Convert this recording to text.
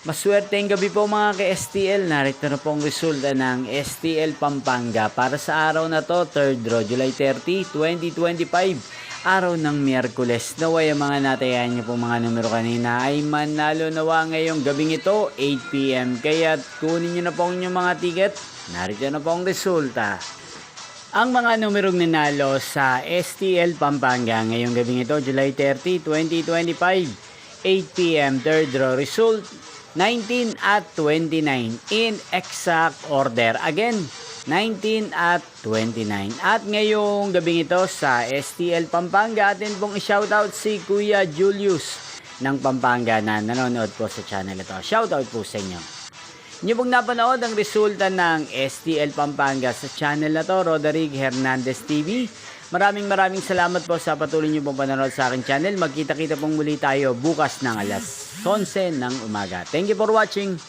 Maswerteng gabi po mga ka-STL. Narito na pong resulta ng STL Pampanga para sa araw na to, 3rd draw, July 30, 2025. Araw ng Miyerkules. Naway ang mga natayan niyo po mga numero kanina ay manalo nawa ngayong gabing ito, 8 PM. Kaya kunin niyo na po ang inyong mga ticket. Narito na po ang resulta. Ang mga numerong nanalo sa STL Pampanga ngayong gabing ito, July 30, 2025, 8 PM, 3rd draw result, 19 at 29 in exact order. Again, 19 at 29. At ngayong gabing ito sa STL Pampanga, atin pong i-shoutout si Kuya Julius ng Pampanga na nanonood po sa channel ito. Shoutout po sa inyo. Inyo pong napanood ang resulta ng STL Pampanga sa channel na to, Roderick Hernandez TV. Maraming salamat po sa patuloy niyo pong panonood sa aking channel. Magkita-kita pong muli tayo bukas ng alas 11 ng umaga. Thank you for watching.